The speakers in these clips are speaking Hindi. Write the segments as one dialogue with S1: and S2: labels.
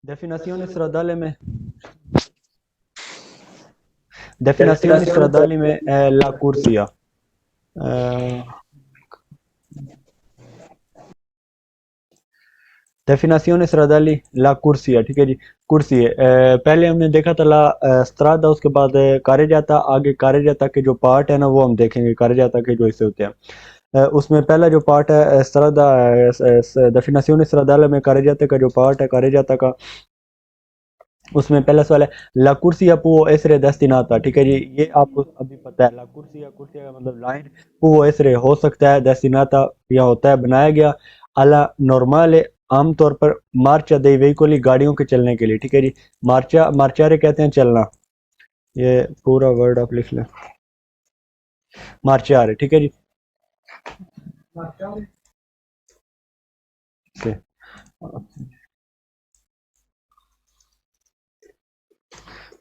S1: Definizioni stradali में definizioni stradali में la corsia डेफिनेशन स्ट्रादाली ला कुर्सी है, ठीक है जी। कुर्सी है, पहले हमने देखा था ला स्ट्रादा, उसके बाद कारे जाता, आगे कारे जाता के जो पार्ट है ना वो हम देखेंगे, कारे जाता के जो हिस्से होते हैं। उसमें पहला जो पार्ट है स्ट्रादा, डेफिनेशन स्ट्रादाले में कारे जाते का जो पार्ट है कारे जाता का, उसमें पहला सवाल है ला कुर्सिया पुओ एसरे डेस्टिनाता, ठीक है जी। ये आपको अभी पता है, ला कुर्सिया, कुर्सिया का मतलब लाइन, पुओ एसरे हो सकता है, डेस्टिनाता या होता है बनाया गया, अला नॉर्मल आमतौर पर मार्चा दे वेहिकली गाड़ियों के चलने के लिए, ठीक है जी। मार्चा, मार्चारे कहते हैं चलना, ये पूरा वर्ड आप लिख लें, मार्चारे, ठीक है जी। से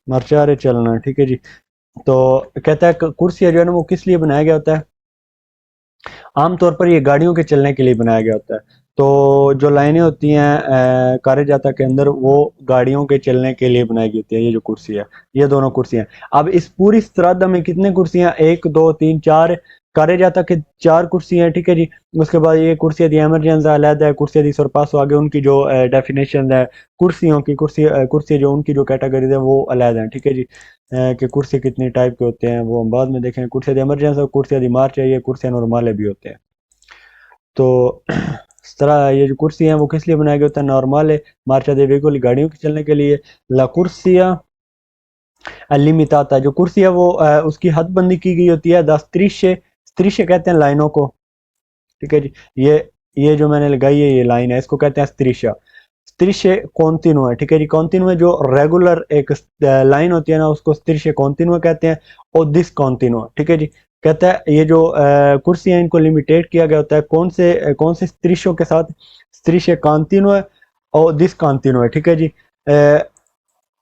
S1: मार्चारे चलना, ठीक है जी। तो कहता है कुर्सिया जो है ना वो किस लिए बनाया गया होता है, आमतौर पर ये गाड़ियों के चलने के लिए बनाया गया होता है। तो जो लाइनें होती हैं कारे जाता के अंदर, वो गाड़ियों के चलने के लिए बनाई गई होती है। ये जो कुर्सी है, ये दोनों कुर्सियां, अब इस पूरी श्राद्ध में कितने कुर्सियां, एक दो तीन चार, कारे जाता के चार कुर्सियां हैं, ठीक है जी। उसके बाद ये कुर्सियां दी एमरजेंस अलग है, कुर्सियां दी सरपास आगे उनकी जो डेफिनेशन है, कुर्सियों की, कुर्सी जो उनकी जो कैटेगरीज है वो अलग है, ठीक है जी। कि कुर्सी कितनी टाइप के होते हैं वो हम बाद में देखेंगे। कुर्सियां दी एमरजेंस और कुर्सियां दी मार्च है, ये कुर्सियां नॉर्मल भी होते हैं। तो इस तरह ये जो कुर्सी है वो किस लिए बनाया गया होता है, नॉर्मल है, मार्चा दे वेहिकल गाड़ियों के चलने के लिए। ला कुर्सिया लिमिटाता, जो कुर्सी है वो उसकी हदबंदी की गई होती है, द स्त्रिशे, स्त्रिशे कहते हैं लाइनों को, ठीक है जी। ये जो मैंने लगाई है ये लाइन है, इसको कहते हैं स्त्रिशा, स्त्रिशे कॉन्टिन्यू है, ठीक है जी। कॉन्टिन्यू है, जो रेगुलर एक लाइन होती है ना उसको स्त्रिशे कॉन्टिन्यू कहते हैं, और दिस कॉन्टिन्यू, ठीक है जी। कहता है ये जो कुर्सी है इनको लिमिटेड किया गया होता है कौन से स्त्रिशों के साथ, स्त्रिशे कॉन्टिन्यू है और दिस कॉन्टिन्यू है, ठीक है जी।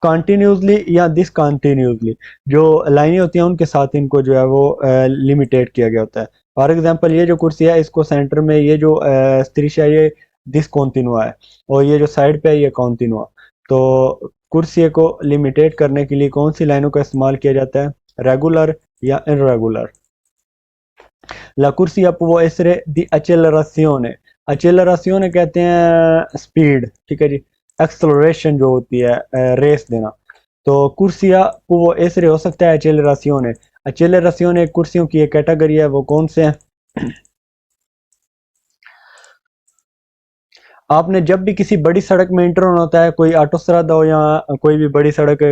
S1: कॉन्टिन्यूसली या डिसकॉन्टिन्यूसली जो लाइनें होती हैं उनके साथ इनको जो है वो लिमिटेड किया गया होता है। फॉर एग्जांपल ये जो कुर्सी है इसको सेंटर में ये जो स्त्रिश है ये डिसकॉन्टिन्यूआ है, और ये जो साइड पे है ये कॉन्टिन्यूआ। तो कुर्सी को लिमिटेड करने के लिए कौन सी लाइनों का इस्तेमाल किया जाता है, रेगुलर या इनरेगुलर। ला कुर्सी può essere di accelerazione, accelerazione कहते हैं स्पीड, ठीक है जी। एक्सलरेशन जो होती है रेस देना। तो कुर्सिया può essere हो सकता है accelerazione, accelerazione कुर्सियों की एक कैटेगरी है, वो कौन से हैं। आपने जब भी किसी बड़ी सड़क में इंटर होना होता है, कोई ऑटोस्ट्रादा हो या कोई भी बड़ी सड़क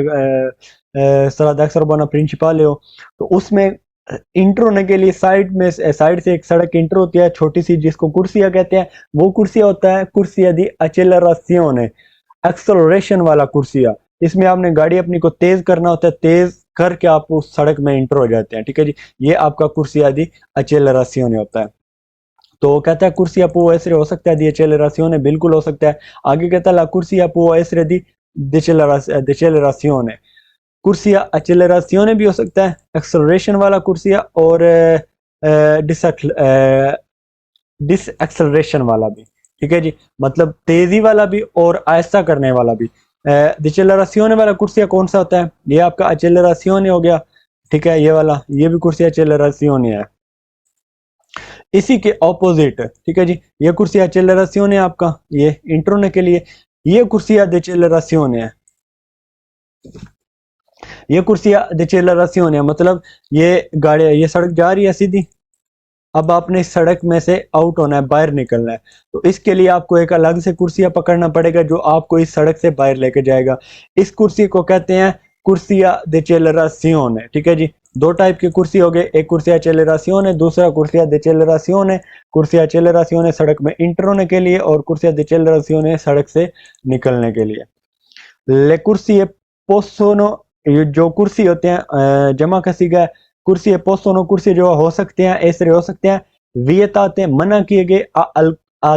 S1: स्ट्रादा एक्स उर्बाना प्रिंसिपल हो, तो उसमें इंटर होने के लिए साइड से एक सड़क इंटर होती है छोटी सी, जिसको कुर्सिया कहते हैं। वो कुर्सिया होता है कुर्सिया दी अचेलरासियोने, एक्सलरेशन वाला कुर्सिया। इसमें आपने गाड़ी अपनी को तेज करना होता है, तेज करके आप उस सड़क में इंटर हो जाते हैं, ठीक है जी। ये आपका कुर्सिया दी अचेलरासियोने होता है। तो कहता है कुर्सी può essere हो सकता है दी accelerazione, बिल्कुल हो सकता है। आगे कहता है la corsia può essere di decelerazione, कुर्सिया accelerazione भी हो सकता है, एक्सलरेशन वाला कुर्सिया, और डिस एक्सलरेशन वाला भी, ठीक है जी। मतलब तेजी वाला भी और आहिस्ता करने वाला भी। डिसेलरासियोने वाला कुर्सिया कौन सा होता है, ये आपका accelerazione हो गया, ठीक है। ये वाला, ये भी कुर्सिया accelerazione है। इसी के ऑपोजिट, ठीक है जी, ये कुर्सी एक्सेलरेशन है आपका, ये इंट्रोने के लिए। ये कुर्सी डिसेलरेशन है, ये कुर्सी डिसेलरेशन है, मतलब ये गाड़ी, ये सड़क जा रही है सीधी, अब आपने इस सड़क में से आउट होना है, बाहर निकलना है, तो इसके लिए आपको एक अलग से कुर्सिया पकड़ना पड़ेगा जो आपको इस सड़क से बाहर लेके जाएगा। इस कुर्सी को कहते हैं कुर्सिया डिसेलरेशन है, ठीक है जी। दो टाइप की कुर्सी हो गई, एक कुर्सिया एक्सेलरेशन है, दूसरा कुर्सिया डिसेलरेशन है। कुर्सिया एक्सेलरेशन है सड़क में इंटर होने के लिए, और कुर्सिया डिसेलरेशन है सड़क से निकलने के लिए। ले कुर्सी पोस्टोनो, ये जो कुर्सी होते हैं जमा कसी का कुर्सी पोस्टोनो, कुर्सी जो हो सकते हैं ऐसे हो सकते हैं, वियताते मना किए गए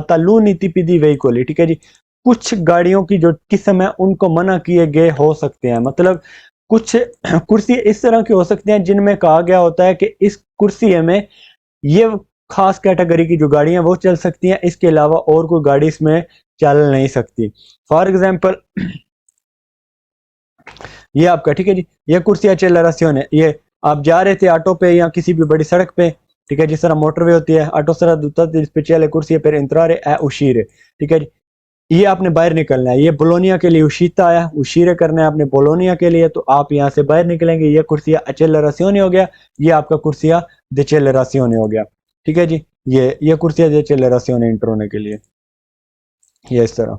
S1: तालूनी तिपिदी वेहिकल, ठीक है जी। कुछ गाड़ियों की जो किस्म है उनको मना किए गए हो सकते हैं, मतलब कुछ कुर्सी इस तरह की हो सकते हैं जिनमें कहा गया होता है कि इस कुर्सी में ये खास कैटेगरी की जो गाड़ियां वो चल सकती हैं, इसके अलावा और कोई गाड़ी इसमें चल नहीं सकती। फॉर एग्जाम्पल ये आपका, ठीक है जी, ये कुर्सी accelerazione, ये आप जा रहे थे ऑटो पे या किसी भी बड़ी सड़क पे, ठीक है, जिस तरह मोटरवे होती है, ऑटो सरा स्पेशल कुर्सी per entrare e uscire, ठीक है जी। ये आपने बाहर निकलना है, ये बोलोनिया के लिए उशीता आया, उशीरे करना है आपने बोलोनिया के लिए, तो आप यहाँ से बाहर निकलेंगे। ये कुर्सिया accelerazione हो गया, ये आपका कुर्सिया decelerazione हो गया, ठीक है जी। ये कुर्सिया decelerazione इंटर होने के लिए, ये इस तरह।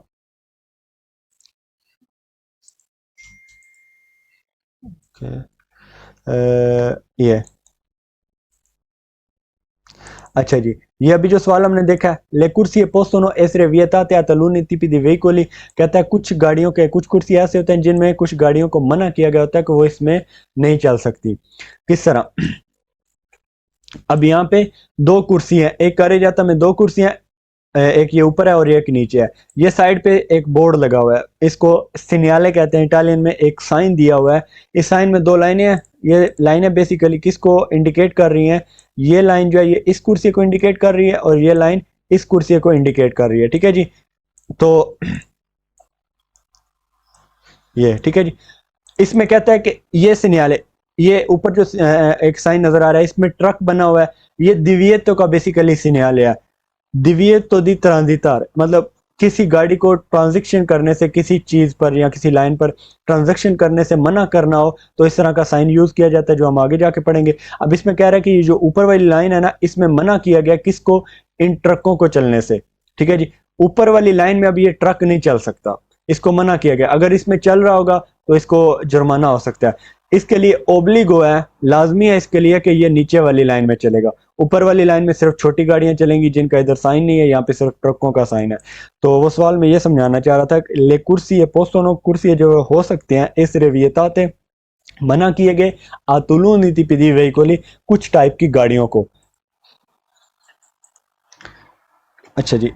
S1: ये अच्छा जी, ये अभी जो सवाल हमने देखा है, ले कुर्सी पोस्टनो essere vietate a taluni tipi di veicoli, कहता है कुछ गाड़ियों के कुछ कुर्सी ऐसे होते हैं जिनमें कुछ गाड़ियों को मना किया गया होता है कि वो इसमें नहीं चल सकती। किस तरह? अब यहाँ पे दो कुर्सी हैं, एक करे जाता में दो कुर्सियां, एक ये ऊपर है और एक नीचे है। ये साइड पे एक बोर्ड लगा हुआ है, इसको सिग्नले कहते हैं इटालियन में, एक साइन दिया हुआ है। इस साइन में दो लाइनें हैं, ये लाइनें बेसिकली किसको इंडिकेट कर रही हैं? ये लाइन जो है ये इस कुर्सी को इंडिकेट कर रही है और ये लाइन इस कुर्सी को इंडिकेट कर रही है, ठीक है जी। तो ये ठीक है जी, इसमें कहता है कि ये सिग्नल, ये ऊपर जो एक साइन नजर आ रहा है इसमें ट्रक बना हुआ है, ये दिविएतो का बेसिकली सिग्नल है। दिविएतो दी ट्रांजिटार मतलब किसी गाड़ी को ट्रांजैक्शन करने से, किसी चीज पर या किसी लाइन पर ट्रांजैक्शन करने से मना करना हो तो इस तरह का साइन यूज किया जाता है, जो हम आगे जाके पढ़ेंगे। अब इसमें कह रहा है कि ये जो ऊपर वाली लाइन है ना, इसमें मना किया गया किसको? इन ट्रकों को चलने से, ठीक है जी। ऊपर वाली लाइन में अब ये ट्रक नहीं चल सकता, इसको मना किया गया। अगर इसमें चल रहा होगा तो इसको जुर्माना हो सकता है। इसके लिए ओब्लिगो है, लाजमी है इसके लिए कि ये नीचे वाली लाइन में चलेगा। ऊपर वाली लाइन में सिर्फ छोटी गाड़ियां चलेंगी जिनका इधर साइन नहीं है, यहाँ पे सिर्फ ट्रकों का साइन है। तो वो सवाल में ये समझाना चाह रहा था कि ले कुर्सी है पोस्टोनो कुर्सी जो हो सकते हैं इस रेवियताते मना किए गए आतुलू नीति पिदी वेहिकोली कुछ टाइप की गाड़ियों को। अच्छा जी,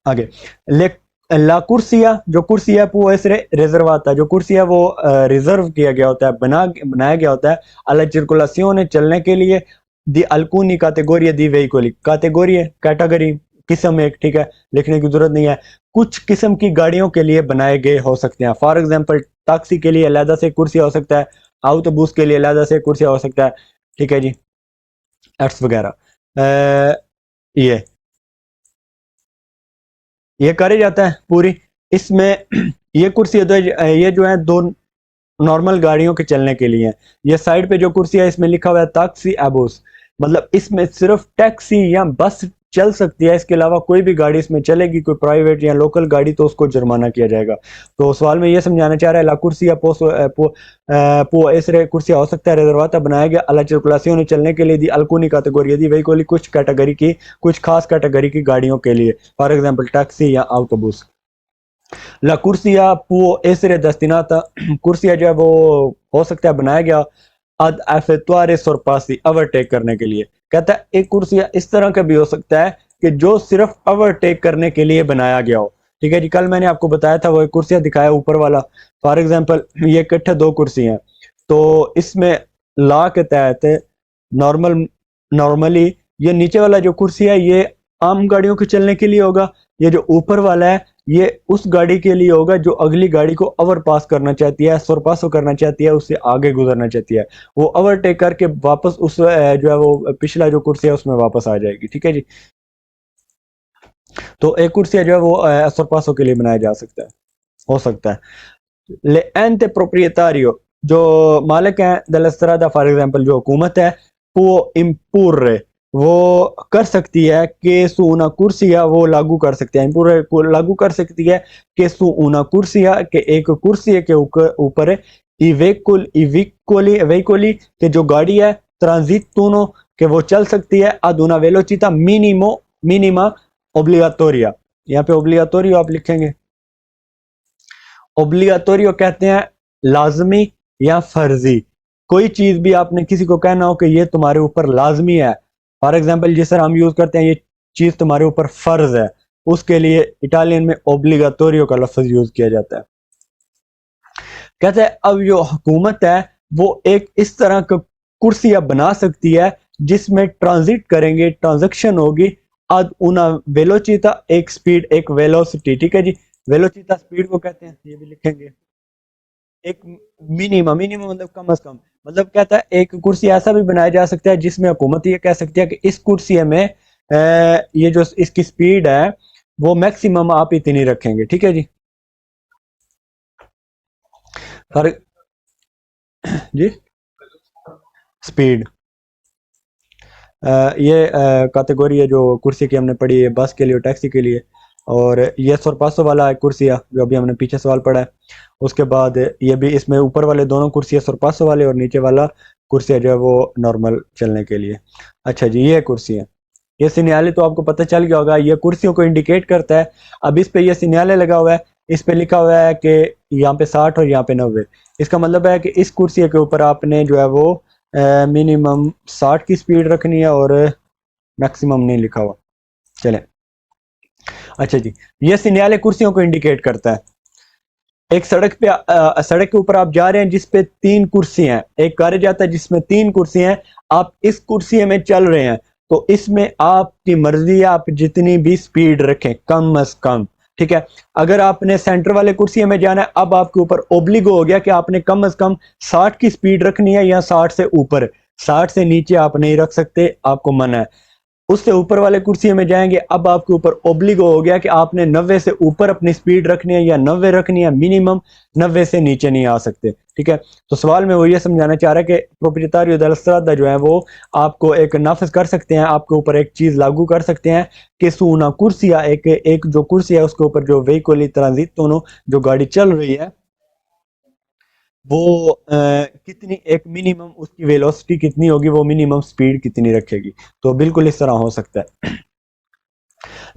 S1: आगे ले ला कुर्सिया, जो कुर्सी है वो ऐसे रिजर्वाता, जो कुर्सी है वो रिजर्व किया गया होता है, बनाया गया होता है अला circolazione चलने के लिए दी alcuni categorie di veicoli, category category किस्म एक, ठीक है, लिखने की जरूरत नहीं है। कुछ किस्म की गाड़ियों के लिए बनाए गए हो सकते हैं। फॉर एग्जांपल टैक्सी के लिए अलहदा से कुर्सी हो सकता है, ऑटोबूस के लिए अलहदा से कुर्सी हो सकता है, ठीक है जी, एट्स वगैरह। ये ये करे जाता है पूरी इसमें ये कुर्सी है, तो ये जो है दो नॉर्मल गाड़ियों के चलने के लिए है। ये साइड पे जो कुर्सी है इसमें लिखा हुआ है टैक्सी एबोस, मतलब इसमें सिर्फ टैक्सी या बस चल सकती है, इसके अलावा कोई भी गाड़ी इसमें चलेगी, कोई प्राइवेट या लोकल गाड़ी, तो उसको जुर्माना किया जाएगा। तो सवाल में ये समझाना चाह रहा है ला कुर्सी या पो ऐसे कुर्सी हो सकता है रिजर्वाता बनाया गया अला circolazione चलने के लिए दी alcuni categorie दी veicoli कुछ कैटेगरी की, कुछ खास कैटेगरी की गाड़ियों के लिए, फॉर एग्जाम्पल टैक्सी या ऑटोबूस। ला कुर्सिया पो ऐसे दस्तिनाता कुर्सिया जो है वो हो सकता है बनाया गया अद एफेक्टुआरे सोरपासी ओवरटेक करने के लिए। कहता है एक कुर्सिया इस तरह का भी हो सकता है कि जो सिर्फ ओवरटेक करने के लिए बनाया गया हो, ठीक है जी। कल मैंने आपको बताया था वो एक कुर्सिया दिखाया ऊपर वाला, फॉर एग्जांपल ये इकट्ठे दो कुर्सी हैं, तो इसमें लॉ के तहत नॉर्मली ये नीचे वाला जो कुर्सी है ये आम गाड़ियों के चलने के लिए होगा, ये जो ऊपर वाला है ये उस गाड़ी के लिए होगा जो अगली गाड़ी को ओवरपास करना चाहती है, सरपास करना चाहती है, उससे आगे गुजरना चाहती है, वो ओवरटेक करके वापस उस जो है वो पिछला जो कुर्सी है उसमें वापस आ जाएगी, ठीक है जी। तो एक कुर्सी जो है वो सरपासों के लिए बनाया जा सकता है, हो सकता है। ले एंटे प्रोप्रियतारियो, जो मालिक हैं दल स्ट्रादा, फॉर एग्जांपल जो हुकूमत है वो इम्पूर्रे, वो कर सकती है कि सु una कुर्सिया, वो लागू कर सकती है, इम्पूर्रे को लागू कर सकती है कि सु una कुर्सिया के एक कुर्सी के ऊपर वेहिकोली के जो गाड़ी है ट्रांजिटुनो के वो चल सकती है ad una velocità minima obbligatoria। यहाँ पे ओब्लिगाटोरियो आप लिखेंगे, ओब्लिगाटोरियो कहते हैं लाजमी या फर्जी। कोई चीज भी आपने किसी को कहना हो कि ये तुम्हारे ऊपर लाजमी है, फॉर एग्जांपल जिस तरह हम यूज करते हैं ये चीज तुम्हारे ऊपर फर्ज है, उसके लिए इटालियन में ओब्लिगाटोरियो का लफ्ज यूज किया जाता है। कहते हैं अब जो हुकूमत है वो एक इस तरह का कुर्सियां बना सकती है जिसमें ट्रांजिट करेंगे, ट्रांजैक्शन होगी ad una velocità, एक स्पीड एक वेलोसिटी, ठीक है जी। वेलोसिटा स्पीड को कहते हैं, ये भी लिखेंगे। एक मिनिमम, मिनिमम मतलब कम से कम, मतलब कहता है एक कुर्सी ऐसा भी बनाया जा सकता है जिसमें हुकूमत ये कह सकती है कि इस कुर्सी में ये जो इसकी स्पीड है वो मैक्सिमम आप इतनी रखेंगे, ठीक है जी। फॉर जी स्पीड, ये कैटेगरी है जो कुर्सी की हमने पढ़ी है बस के लिए और टैक्सी के लिए। और ये सोरपासो वाला है कुर्सिया जो अभी हमने पीछे सवाल पढ़ा है। उसके बाद ये भी, इसमें ऊपर वाले दोनों कुर्सियाँ सोरपासो वाले और नीचे वाला कुर्सिया जो है वो नॉर्मल चलने के लिए। अच्छा जी, ये कुर्सी है, ये सिग्नल तो आपको पता चल गया होगा, ये कुर्सियों को इंडिकेट करता है। अब इस पे ये सिग्नल लगा हुआ है, इस पे लिखा हुआ है कि यहाँ पे 60 और यहाँ पे 90। इसका मतलब है कि इस कुर्सी के ऊपर आपने जो है वो मिनिमम 60 की स्पीड रखनी है और मैक्सिमम नहीं लिखा हुआ। चले, अच्छा जी, ये सिग्नल कुर्सियों को इंडिकेट करता है। एक सड़क पे सड़क के ऊपर आप जा रहे हैं जिसपे 3 कुर्सी हैं, एक कार्य जाता है जिसमें 3 कुर्सी हैं, आप इस कुर्सी में चल रहे हैं, तो इसमें आपकी मर्जी है, आप जितनी भी स्पीड रखें कम से कम, ठीक है। अगर आपने सेंटर वाले कुर्सी में जाना है, अब आपके ऊपर ओब्लिगो हो गया कि आपने कम से कम 60 की स्पीड रखनी है या 60 से ऊपर, 60 से नीचे आप नहीं रख सकते, आपको मना है। उससे ऊपर वाले कुर्सी में जाएंगे, अब आपके ऊपर ओब्लिगो हो गया कि आपने 90 से ऊपर अपनी स्पीड रखनी है या 90 रखनी है, मिनिमम 90 से नीचे नहीं आ सकते, ठीक है। तो सवाल में वो ये समझाना चाह रहा है कि प्रोप्रियतारियो दल स्ट्रादा जो है वो आपको एक नाफिज कर सकते हैं, आपके ऊपर एक चीज लागू कर सकते हैं कि सूना कुर्सी या एक जो कुर्सी है उसके ऊपर जो व्हीकल ट्रांजिट दोनों जो गाड़ी चल रही है वो कितनी, एक मिनिमम उसकी वेलोसिटी कितनी होगी, वो मिनिमम स्पीड कितनी रखेगी। तो बिल्कुल इस तरह हो सकता है।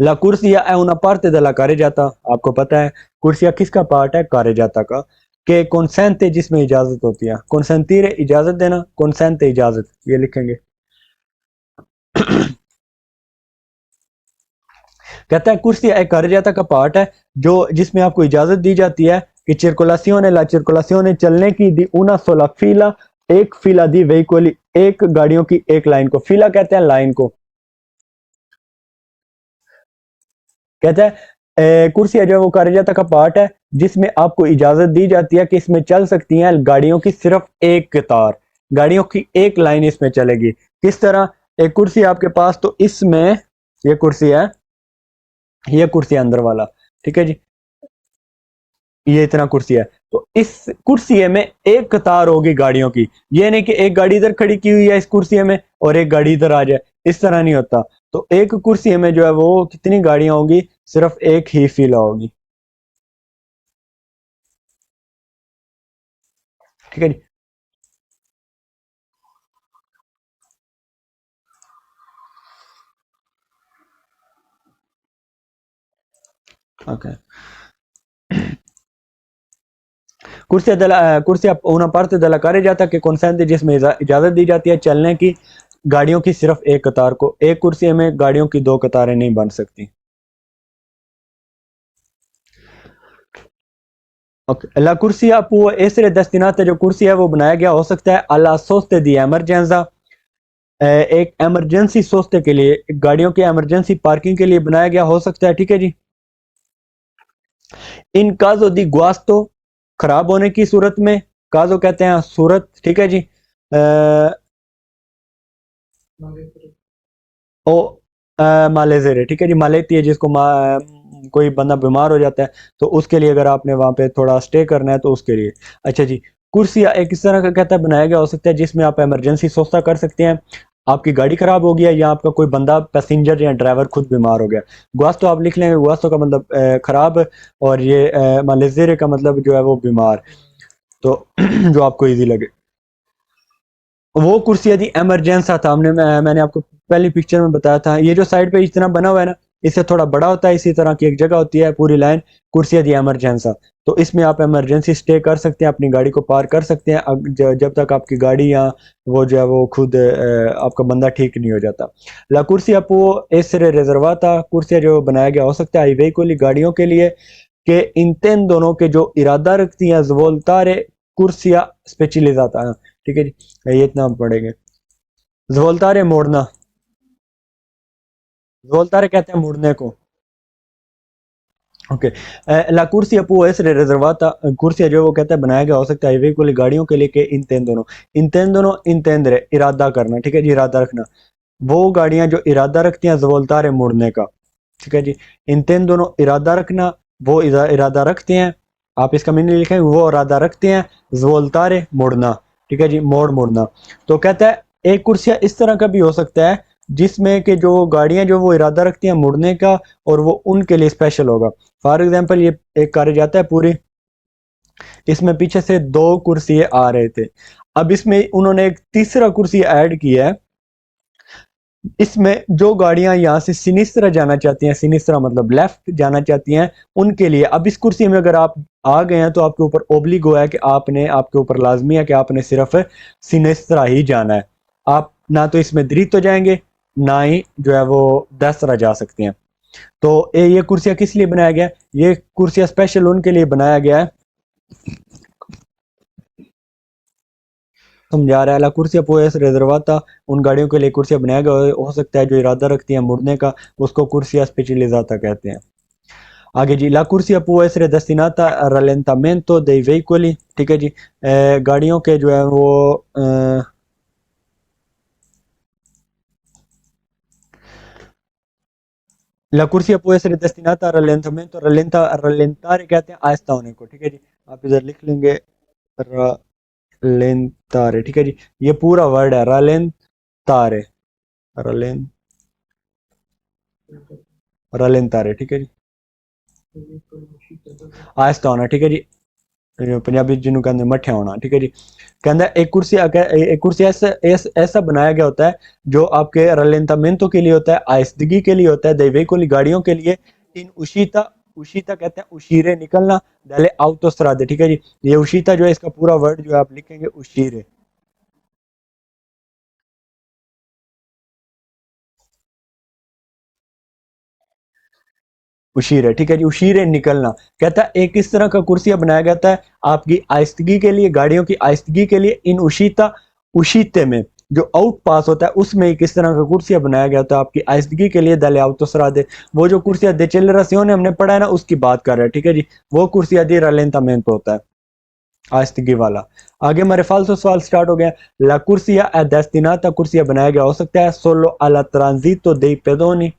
S1: ला कुर्सिया è una parte della carreggiata, आपको पता है कुर्सिया किसका पार्ट है, carreggiata का। के consente जिसमें इजाजत होती है, consentire इजाजत देना, consente इजाजत, ये लिखेंगे। कहता है कुर्सिया एक carreggiata का पार्ट है जो जिसमें आपको इजाजत दी जाती है कि circolazione la circolazione चलने की di una sola fila, एक फिला दी veicoli, एक गाड़ियों की एक लाइन को, फिला कहते हैं लाइन को। कहता है कुर्सी है जो वो कार्यजाता का पार्ट है जिसमें आपको इजाजत दी जाती है कि इसमें चल सकती हैं गाड़ियों की सिर्फ एक कतार, गाड़ियों की एक लाइन इसमें चलेगी। किस तरह, एक कुर्सी है आपके पास, तो इसमें ये कुर्सी है, ये कुर्सी है अंदर वाला, ठीक है जी, ये इतना कुर्सी है, तो इस कुर्सी में एक कतार होगी गाड़ियों की। ये नहीं कि एक गाड़ी इधर खड़ी की हुई है इस कुर्सी में और एक गाड़ी इधर आ जाए, इस तरह नहीं होता। तो एक कुर्सी में जो है वो कितनी गाड़ियां होंगी, सिर्फ एक ही फीला होगी, ठीक है जी। ओके, कुर्सी una parte della carreggiata che consente जिसमें इजाजत दी जाती है चलने की गाड़ियों की सिर्फ एक कतार को, एक कुर्सी में गाड़ियों की 2 कतारें नहीं बन सकती। Okay, la corsia può essere destinata, जो कुर्सी है वो बनाया गया हो सकता है alla soste di emergenza, एक इमरजेंसी सोचते के लिए, गाड़ियों के इमरजेंसी पार्किंग के लिए बनाया गया हो सकता है, ठीक है जी। इन काजो दी गुआस्तो, खराब होने की सूरत में, काजो कहते हैं सूरत, ठीक है जी। ओ मालेजेरे, ठीक है जी, मालेती है जिसको कोई बंदा बीमार हो जाता है तो उसके लिए, अगर आपने वहां पे थोड़ा स्टे करना है तो उसके लिए। अच्छा जी, कुर्सी एक इस तरह का कहता है बनाया गया हो सकता है जिसमें आप इमरजेंसी सोचता कर सकते हैं, आपकी गाड़ी खराब हो गया या आपका कोई बंदा पैसेंजर या ड्राइवर खुद बीमार हो गया। गुआस्तो आप लिख लेंगे, गुआस्तो का मतलब खराब, और ये मालेजेरे का मतलब जो है वो बीमार, तो जो आपको इजी लगे। वो कुर्सी यदि इमरजेंसा था, मैंने आपको पहली पिक्चर में बताया था, ये जो साइड पे इतना बना हुआ है ना, इससे थोड़ा बड़ा होता है, इसी तरह की एक जगह होती है पूरी लाइन, कुर्सी यदि इमरजेंसा, तो इसमें आप इमरजेंसी स्टे कर सकते हैं, अपनी गाड़ी को पार्क कर सकते हैं जब तक आपकी गाड़ी या वो जो है वो खुद आपका बंदा ठीक नहीं हो जाता। ला कुर्सी आपको एसरे रिजर्वाता, कुर्सी जो बनाया गया हो सकता है वेहिकल गाड़ियों के लिए, कि इन दोनों के जो इरादा रखती हैं जवोल्तारे कुर्सिया स्पेशलिजाता है, ठीक है जी, ये इतना हम पढ़ेंगे। ज़ोलतारे मोड़ना, ज़ोलतारे कहते हैं मुड़ने को। Okay. La cursia può essere riservata, कुर्सिया जो वो कहता है बनाया गया हो सकता है veicoli गाड़ियों के लिए के intendono intendere इरादा करना, ठीक है जी, इरादा रखना। वो गाड़ियां जो इरादा रखती हैं ज़ोलतारे मुड़ने का, ठीक है जी। intendono इरादा रखना, वो इरादा रखते हैं, आप इसका मीनिंग लिखें, वो इरादा रखते हैं, ज़ोलतारे मुड़ना, ठीक है जी, मोड़ना। तो कहता है एक कुर्सिया इस तरह का भी हो सकता है जिसमें कि जो गाड़ियां जो वो इरादा रखती हैं मुड़ने का, और वो उनके लिए स्पेशल होगा। फॉर एग्जांपल ये एक कार जाता है पूरी, इसमें पीछे से दो कुर्सी आ रहे थे, अब इसमें उन्होंने एक तीसरा कुर्सी ऐड किया है। इसमें जो गाड़ियां यहाँ से सिनिस्त्रा जाना चाहती हैं, सिनिस्त्रा मतलब लेफ्ट जाना चाहती हैं, उनके लिए अब इस कुर्सी में अगर आप आ गए हैं तो आपके ऊपर ओब्लिगो है कि आपने, आपके ऊपर लाजमी है कि आपने सिर्फ सिनिस्त्रा ही जाना है। आप ना तो इसमें दरीतो जाएंगे, ना ही जो है वो दस्तरा जा सकते हैं। तो ये कुर्सियां किस लिए बनाया गया है? ये कुर्सियां स्पेशल उनके लिए बनाया गया है, समझा रहा है। ला कुर्सियां पुएस रिजर्वाता, उन गाड़ियों के लिए कुर्सियां बनाया गया हो सकता है जो इरादा रखती हैं मुड़ने का, उसको कुर्सिया स्पेशलिजाता कहते हैं। आगे जी, ला कुर्सिया può essere destinata al rallentamento dei veicoli, ठीक है जी। गाड़ियों के जो है वो ला कुर्सिया può essere destinata al rallentamento, rallentare कहते हैं आहिस्ता होने को, ठीक है जी। आप इधर लिख लेंगे रलेंतारे, ठीक है जी। ये पूरा वर्ड है रलेंतारे, रलें रलेंतारे, ठीक है जी, आहिस्ता होना, ठीक है जी। पंजाबी जिन्हों कहते हैं मठिया होना, ठीक है जी। कहता है एक कुर्सी ऐसा बनाया गया होता है जो आपके रलेंतामेंटो के लिए होता है, आहिस्तगी के लिए होता है, दैवेकोली गाड़ियों के लिए, इन उशीता, उशीता कहते हैं उशीरे निकलना, दले autostrade, ठीक है जी। ये उशीता जो है इसका पूरा वर्ड जो है आप लिखेंगे उशीरे, उशीरे, ठीक है जी, उशीरे निकलना। कहता है एक इस तरह का कुर्सिया बनाया जाता है आपकी आहिस्तगी के लिए, गाड़ियों की आहिस्तगी के लिए, इन उशीता, उशीते में जो आउट पास होता है उसमें एक इस तरह का कुर्सिया बनाया गया होता है आपकी आहिस्तगी के लिए, दले autostrade। वो जो कुर्सिया दे चेलरासियों हमने पढ़ा है ना, उसकी बात कर रहा है, ठीक है जी। वो कुर्सिया दी रलेंटामेंट होता है, आहिस्तगी वाला। आगे हमारे फालतू सवाल स्टार्ट हो गया। ला कुर्सिया ए destinata, कुर्सिया बनाया गया हो सकता है solo alla transito dei pedoni,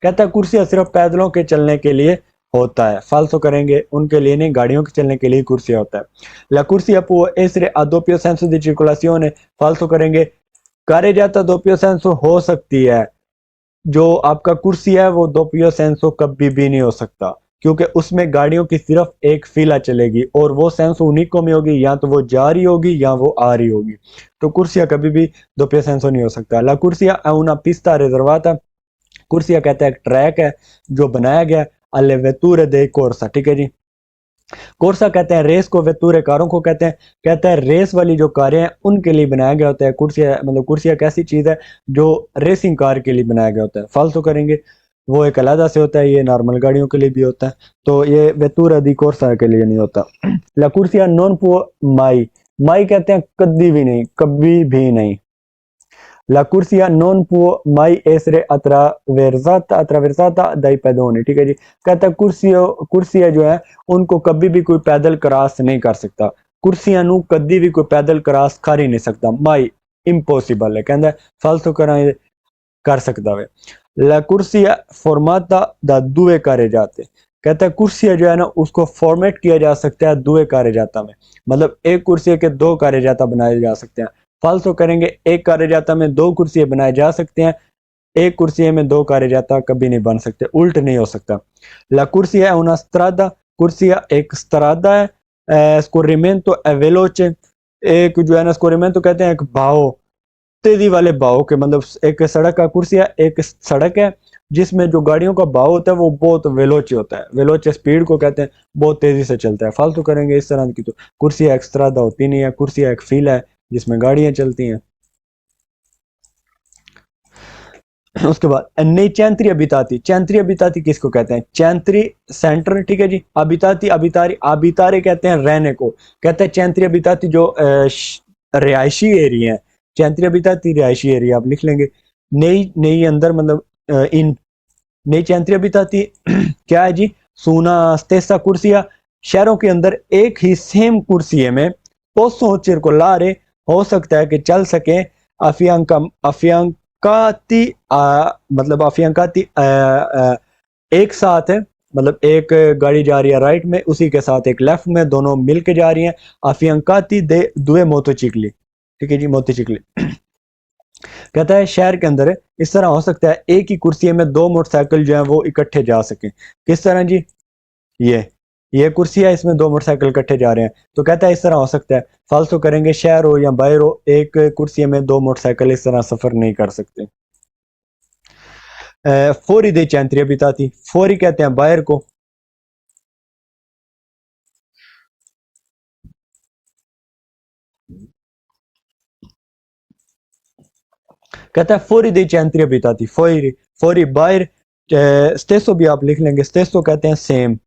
S1: कहता है कुर्सियां सिर्फ पैदलों के चलने के लिए होता है। फालतू करेंगे उनके लिए नहीं, गाड़ियों के चलने के लिए कुर्सियां होता है। ला कुर्सिया può essere a doppio senso di circolazione, फालतू करेंगे करे जाता दोपियो सेंसो हो सकती है। जो आपका कुर्सी है वो दोपियो सेंसो कभी भी नहीं हो सकता, क्योंकि उसमें गाड़ियों की सिर्फ एक फिला चलेगी और वो सेंसो उन्हीं में होगी, या तो वो जा रही होगी या वो आ रही होगी। तो कुर्सिया कभी भी दोपियो सेंसो नहीं हो सकता। ला कुर्सिया è una pista riservata, कुर्सिया कहता है एक ट्रैक है जो बनाया गया alle vetture dei corsa, ठीक है जी। कोर्सा कहते हैं रेस को, वेतूरे कारों को कहते हैं। कहता है रेस वाली जो कारें हैं उनके लिए बनाया गया होता है कुर्सिया, मतलब कुर्सिया एक ऐसी चीज है जो रेसिंग कार के लिए बनाया गया होता है। फालतू करेंगे वो एक अलग से होता है, ये नॉर्मल गाड़ियों के लिए भी होता है, तो ये वेतूरा दी कोर्सा के लिए नहीं होता। ला कुर्सिया नॉन पुओ माई, माई कहते हैं कभी भी नहीं, कभी भी नहीं। La corsia non può mai essere attraversata dai pedoni, ठीक है जी। कहता है कुर्सियां जो है उनको कभी भी कोई पैदल क्रॉस नहीं कर सकता, कुर्सियां नु कभी भी कोई पैदल क्रॉस कर ही नहीं सकता, माई इम्पॉसिबल है, कहता है फालतू कर सकता है। ला कुर्सिया फॉर्माता दा दुए करे जाते, कहता है कुर्सियां जो है ना उसको फॉर्मेट किया जा सकता है दुए कार्य जाता में, मतलब एक कुर्सी के दो कार्य जाता बनाए जा सकते हैं। फालतू करेंगे एक कार्य जाता में दो कुर्सियां बनाए जा सकते हैं, एक कुर्सी में दो कार्य जाता कभी नहीं बन सकते, उल्ट नहीं हो सकता। ला कुर्सिया è una strada, कुर्सिया एक स्त्रादा है, स्कोरिमेंटो è veloce, एक जो है ना स्कोरिमेंटो कहते हैं एक भाव, तेजी वाले भाव के, मतलब एक सड़क का कुर्सिया एक सड़क है जिसमें जो गाड़ियों का भाव होता है वो बहुत वेलोचे होता है, वेलोचे स्पीड को कहते हैं, बहुत तेजी से चलता है। फालतू करेंगे इस तरह की तो कुर्सिया एक्स्ट्रादा होती नहीं है, कुर्सिया एक फील है जिसमें गाड़ियां चलती हैं। उसके बाद नई चैंत्री अबिताती, चैंत्री अबिताती किसको कहते हैं? चैंत्री सेंटर, ठीक है जी। अबिताती अबितारी, अबितारे कहते हैं रहने को, कहते हैं चैंत्री अबिताती जो रिहायशी एरिया है, centri abitati रिहायशी एरिया आप लिख लेंगे। नई नई अंदर मतलब इन नई centri abitati क्या है जी, सूना stessa कुर्सिया, शहरों के अंदर एक ही सेम कुर्सी में possono circolare, हो सकता है कि चल सके, अफियांकाती मतलब अफियांकाती एक साथ है, मतलब एक गाड़ी जा रही है राइट में, उसी के साथ एक लेफ्ट में, दोनों मिलके जा रही हैं। अफियांकाती दे दुए मोटोचिकली, ठीक है जी, मोटोचिकली। कहता है शहर के अंदर इस तरह हो सकता है एक ही कुर्सी में दो मोटरसाइकिल जो है वो इकट्ठे जा सकें। किस तरह जी, ये ये कुर्सी है, इसमें दो मोटरसाइकिल इकट्ठे जा रहे हैं, तो कहता है इस तरह हो सकता है। फालतू करेंगे, शहर हो या बाहर हो, एक कुर्सी में दो मोटरसाइकिल इस तरह सफर नहीं कर सकते। फोरी दे चैंत्री बिताती, फोरी कहते हैं बाहर को। कहता है फोरी दे चैंत्री बिताती, फोरी फोरी बाहर। स्टेसो भी आप लिख लेंगे, स्टेसो कहते हैं सेम,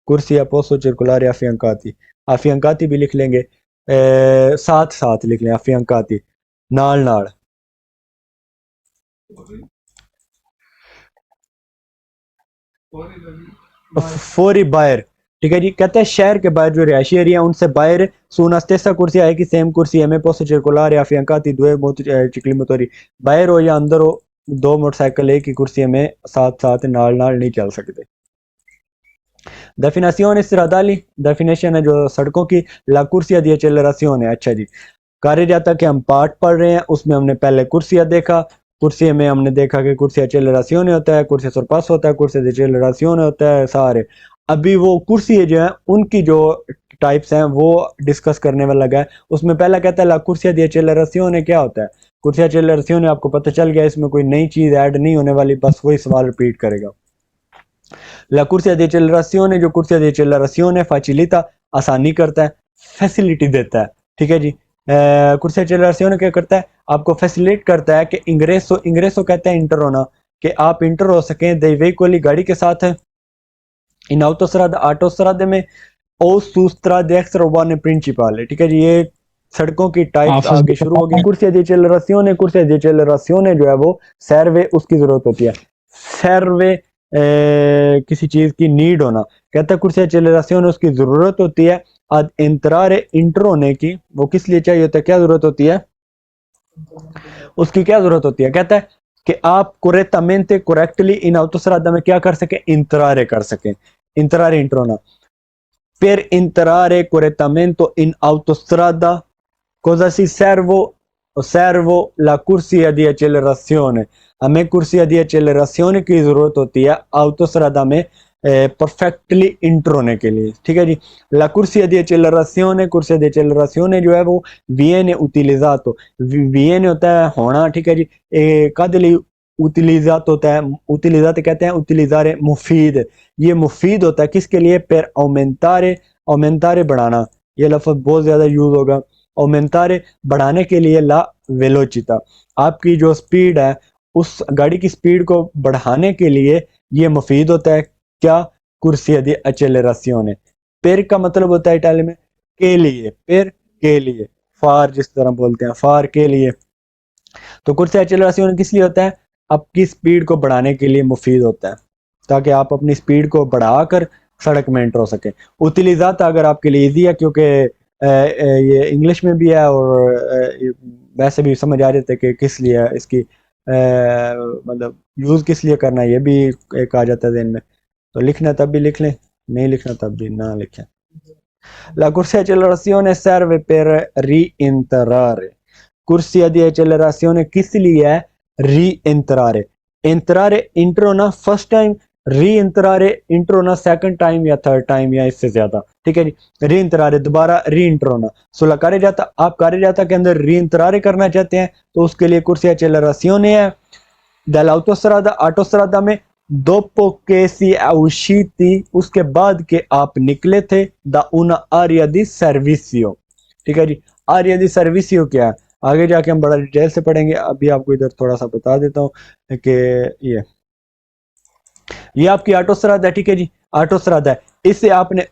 S1: कुर्सी पोसो चिरकुलारे अफियंकाती, अफियंकाती भी लिख लेंगे, साथ साथ लिख लें अफियंकाती, नाल नाल। फोरी बाहर, ठीक है जी। कहते हैं शहर के बाहर जो रिहायशी एरिया है उनसे बाहर सुना स्टेसा कुर्सी है कि सेम कुर्सी है में पोसो चिरकुलारे अफियंकाती दुए चिकली मोतोरी, बाहर हो या अंदर हो, दो मोटरसाइकिल एक ही कुर्सी में साथ साथ नाल नाल नहीं चल सकते। डेफिनेशन स्ट्रादाली, डेफिनेशन है जो सड़कों की, ला कुर्सिया दी एक्सेलरेशन है। अच्छा जी, कार्य जाता कि हम पार्ट पढ़ रहे हैं, उसमें हमने पहले कुर्सिया देखा, कुर्सी में हमने देखा कि कुर्सी एक्सेलरेशन होता है, कुर्सी सरपास होता है, कुर्सी एक्सेलरेशन होता है सारे। अभी वो कुर्सी जो है उनकी जो टाइप्स हैं वो डिस्कस करने में लगा है। उसमें पहला कहता है ला कुर्सिया दी एक्सेलरेशन है, क्या होता है कुर्सिया एक्सेलरेशन, आपको पता चल गया, इसमें कोई नई चीज ऐड नहीं होने वाली, बस वही सवाल रिपीट करेगा। La cursa de accelerazione, जो कुर्सिया दी accelerazione facilita, आसानी करता है, फैसिलिटी देता है, ठीक है जी। कुर्सिया accelerazione क्या करता है, आपको फैसिलिट करता है कि इंग्रेसो, इंग्रेसो कहते हैं इंटर होना, कि आप इंटर हो सकें दे वेहिकली गाड़ी के साथ है, इन autostrada autostrade में, ओ सुस्त्रा de extra principale, ठीक है जी। ये सड़कों की टाइप्स
S2: हाफिज
S1: आगे शुरू होगी। कुर्सिया दी accelerazione, कुर्सिया दी accelerazione जो है वो सर्वे उसकी जरूरत होती है, सर्वे किसी चीज की नीड होना। कहता है कुर्सिया एक्सेलरेशन उसकी जरूरत होती है, ad entrare इंटर होने की, वो किस लिए चाहिए होता है, क्या जरूरत होती है उसकी, क्या जरूरत होती है। कहता है कि आप correttamente करेक्टली इन autostrada में क्या कर सके, इंतरारे कर सके, इंतरारे इंटर होना। per entrare correttamente in autostrada cosa si servo la corsia di accelerazione, हमें कुर्सिया दी एक्सेलरेशन की जरूरत होती है autostrada में परफेक्टली इंटर होने के लिए, ठीक है जी। ला कुर्सिया दी एक्सेलरेशन, कुर्सिया दी एक्सेलरेशन जो है वो viene utilizzato, viene होता है होना, ठीक है जी। कद लिए utilizzato होता है, utilizzate कहते हैं utilizzare मुफीद, ये मुफीद होता है किसके लिए, per aumentare, aumentare बढ़ाना, ये लफ्ज बहुत ज्यादा यूज होगा, aumentare बढ़ाने के लिए, ला वेलोचिता, आपकी जो स्पीड है उस गाड़ी की स्पीड को बढ़ाने के लिए ये मुफीद होता है, क्या, कुर्सिया दी एक्सेलरेशन। पेर का मतलब होता है इटाली में के लिए, पेर के लिए, फार जिस तरह बोलते हैं फार के लिए, तो कुर्सिया एक्सेलरेशन किस लिए होता है, आपकी स्पीड को बढ़ाने के लिए मुफीद होता है, ताकि आप अपनी स्पीड को बढ़ाकर सड़क में एंटर हो सके। उतिलिजाता अगर आपके लिए इजी है, क्योंकि ये इंग्लिश में भी है और वैसे भी समझ आ जाता है कि किस लिए इसकी मतलब यूज किस लिए करना है, ये भी एक आ जाता है दिन में। तो लिखना तब भी लिख लें, नहीं लिखना तब भी ना लिखें। La corsia accelerazione serve per rientrare, corsia di accelerazione किस लिए है, rientrare, entrare इंटर होना फर्स्ट टाइम, री इंटरारे इंटर होना सेकंड टाइम या थर्ड टाइम या इससे ज्यादा, ठीक है जी। री इंटरारे दोबारा री इंटर होना। सो कार्य जाता, आप कार्य जाता के अंदर री इंटरारे करना चाहते हैं तो उसके लिए कुर्सी एक्सेलरेशन है। dall'autostrada autostrada में dopo che si è usciti, उसके बाद के आप निकले थे, da una area di servizio, ठीक है जी। आर्या दी सर्विसियो क्या है, आगे जाके हम बड़ा डिटेल से पढ़ेंगे, अभी आपको इधर थोड़ा सा बता देता हूँ कि ये आपकी ऑटोस्ट्रादा है, ठीक है जी। ऑटोस्ट्रादा है, इससे आपने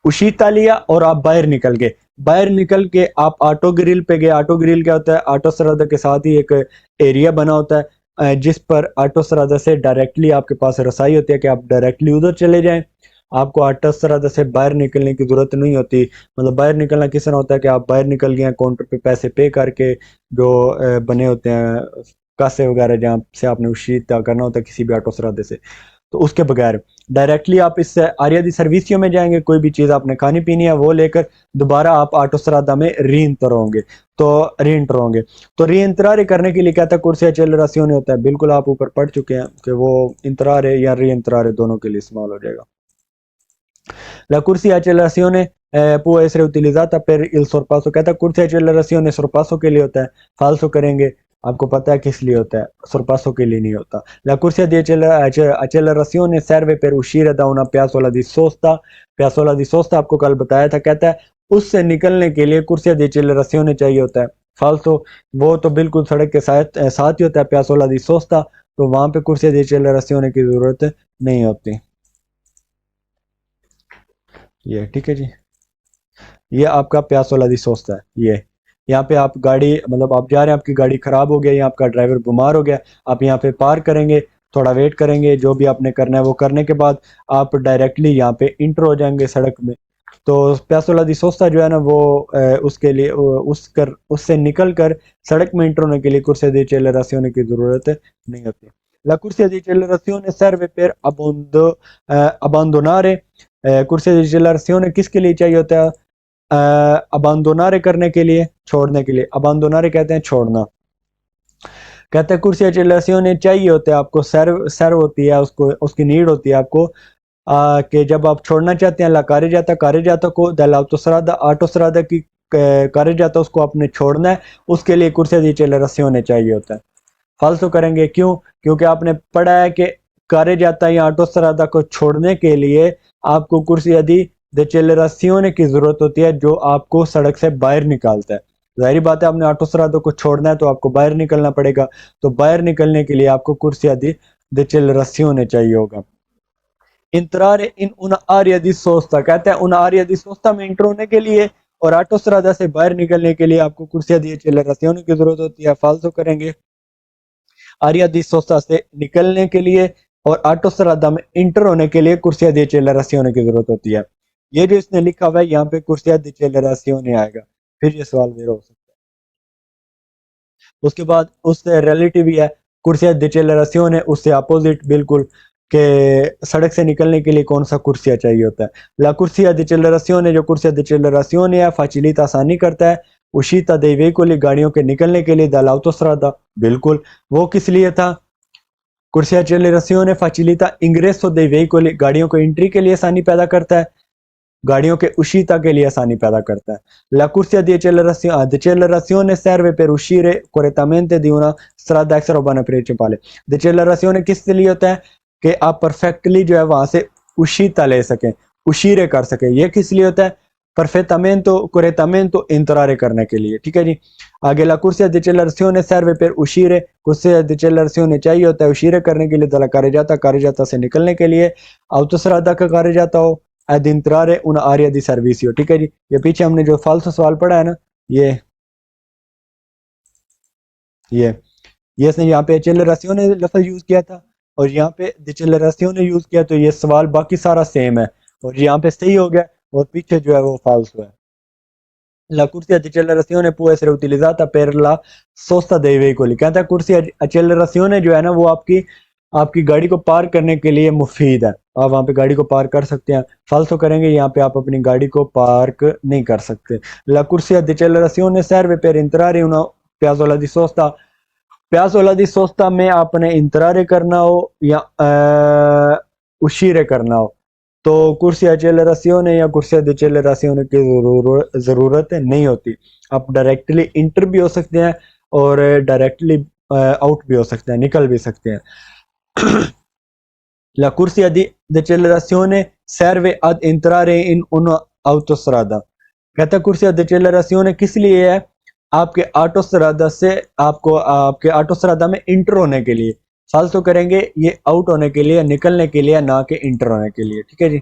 S1: उशीता लिया और आप बाहर निकल गए, बाहर निकल के आप ऑटो ग्रिल पे गए। ऑटो ग्रिल क्या होता है? ऑटो स्रादा के साथ ही एक एरिया बना होता है जिस पर ऑटो स्रादा से डायरेक्टली आपके पास रसाई होती है कि आप डायरेक्टली उधर चले जाएं। आपको ऑटो स्रादा से बाहर निकलने की जरूरत नहीं होती। मतलब बाहर निकलना किस तरह होता है कि आप बाहर निकल गए, काउंटर पे पैसे पे करके जो बने होते हैं कासे वगैरह जहाँ से आपने उशीता करना होता है किसी भी ऑटो स्रादे से, तो उसके बगैर डायरेक्टली आप इस आर्या दी सर्विसियों में जाएंगे। कोई भी चीज़ आपने खानी पीनी है वो लेकर दोबारा आप ऑटो स्रादा में री इंटर होंगे। तो री इंतरार करने के लिए कहता है कुर्सिया चल रसियों ने होता है। बिल्कुल आप ऊपर पढ़ चुके हैं कि वो इंतरार है या री इंतरार है, दोनों के लिए इस्तेमाल हो जाएगा। La corsia accelerazione può essere utilizzata per il sorpasso। कहता है कुर्सी accelerazione sorpasso के लिए होता है। फाल्सो करेंगे, आपको पता है किस लिए होता है, sorpasso के लिए नहीं होता। La corsia di accelerazione serve per uscire da una piazzola di sosta। piazzola di sosta आपको कल बताया था। कहता है उससे निकलने के लिए कुर्सिया di accelerazione चाहिए होता है। फाल्सो, वो तो बिल्कुल सड़क के साथ ही होता है piazzola di sosta, तो वहां पे कुर्सिया di accelerazione की जरूरत नहीं होती। ये ठीक है जी। ये आपका प्यास वाला सोचता है। ये यहाँ पे आप गाड़ी, मतलब आप जा रहे हैं, आपकी गाड़ी खराब हो गई या आपका ड्राइवर बीमार हो गया, आप यहाँ पे पार्क करेंगे, थोड़ा वेट करेंगे, जो भी आपने करना है वो करने के बाद आप डायरेक्टली यहाँ पे इंटर हो जाएंगे सड़क में। तो प्यासोला दी सोस्ता जो है ना वो उसके लिए उससे निकल कर सड़क में इंटर होने के लिए कुर्सी दी accelerazione की जरूरत नहीं होती। La corsia di accelerazione serve per abbandonare। कुर्सी दी accelerazione किसके लिए चाहिए होता है? अबांदोनारे करने के लिए, छोड़ने के लिए। अबांदोनारे कहते हैं छोड़ना। कहते हैं कुर्सी चिल्लासियों चाहिए होते हैं आपको, सर्व होती है उसको, उसकी नीड होती है आपको कि जब आप छोड़ना चाहते हैं ला कारे जाता को दल ऑटो सरादा की कारे जाता उसको आपने छोड़ना है, उसके लिए कुर्सी दी चिल्लासियों चाहिए होता है। फालतू करेंगे क्यों? क्योंकि आपने पढ़ा है कि कारे जाता या ऑटो सरादा को छोड़ने के लिए आपको कुर्सी दी डिचेलरासियों की जरूरत होती है जो आपको सड़क से बाहर निकालता है। जाहिर बात है आपने ऑटो सरादो को छोड़ना है तो आपको बाहर निकलना पड़ेगा, तो बाहर निकलने के लिए आपको कुर्सिया दी डिचेलरासियों चाहिए होगा। इंतरार इन उन आर्या दी सोचता, कहते हैं उन आर्या दी सोचता में इंटर होने के लिए और ऑटो सरादा से बाहर निकलने के लिए आपको कुर्सिया दी डिचेलरासियों की जरूरत होती है। फालतू करेंगे आर्या दी सोस्ता से निकलने के लिए और ऑटो सरादा में इंटर होने के लिए कुर्सिया दी डिचेलरासियों की जरूरत होती है। ये जो इसने लिखा हुआ है यहाँ पे कुर्सिया दी डिचेलरासियों आएगा, फिर ये सवाल मेरा हो सकता है। उसके बाद उससे रिलेटिव ही है कुर्सिया डिचेलरासियों, उससे अपोजिट बिल्कुल के सड़क से निकलने के लिए कौन सा कुर्सिया चाहिए होता है। ला कुर्सिया डिचेलरासियों, जो कुर्सिया डिचेलरासियों है फैसिलिटा आसानी करता है उशीता दे वेहिकल गाड़ियों के निकलने के लिए दलाउतोस्रादा, बिल्कुल वो किस लिए था? कुर्सिया डिचेलरासियों फैसिलिटा इंग्रेसो दे वेहिकल गाड़ियों को एंट्री के लिए आसानी पैदा करता है, गाड़ियों के उशीता के लिए आसानी पैदा करता है। La corsia di accelerazione serve per uscire correttamente di una strada extraurbana principale। डिचेलरासियों किस लिए होता है? कि आप परफेक्टली जो है वहां से उशीता ले सकें, उशीरे कर सकें। ये किस लिए होता है? perfettamente correttamente entrare करने के लिए। ठीक है जी। आगे la corsia di accelerazione serve per uscire, corsia di accelerazione चाहिए होता है उशीरे करने के लिए, दला कार्य जाता से निकलने के लिए, autostrada का कार्य जाता हो ad entrare una area di servizio। ठीक है जी। ये पीछे हमने जो फालतू सवाल पढ़ा है ना, ये ये इसने यहाँ पे accelerazione ने लफ्ज यूज किया था और यहाँ पे डिचेलरासियों ने यूज किया, तो ये सवाल बाकी सारा सेम है और यहाँ पे सही हो गया और पीछे जो है वो फाल्सो है। La corsia di accelerazione può essere utilizzata per la sosta dei veicoli। कहता है कुर्सी accelerazione जो है ना वो आपकी आपकी गाड़ी को पार करने के लिए मुफीद है, आप वहाँ पे गाड़ी को पार कर सकते हैं। फालतू करेंगे यहाँ पे आप अपनी गाड़ी को पार्क नहीं कर सकते। La corsia di accelerazione serve per entrare una piazzola di sosta। प्यासोला दी सोस्ता में आपने इंतरारे करना हो या उशीरे करना हो तो कुर्सी accelerazione या कुर्सी डिचेलरासियों की जरूरत नहीं होती। आप डायरेक्टली इंटर भी हो सकते हैं और डायरेक्टली आउट भी हो सकते हैं, निकल भी सकते हैं। La corsia di decelerazione serve ad entrare in un'autostrada। कहता है कुर्सी डिचेलरासियों किस लिए है? आपके ऑटो सरादा से आपको आपके ऑटो सरादा में इंटर होने के लिए। फालतू करेंगे ये आउट होने के लिए, निकलने के लिए, ना कि इंटर होने के लिए। ठीक है जी।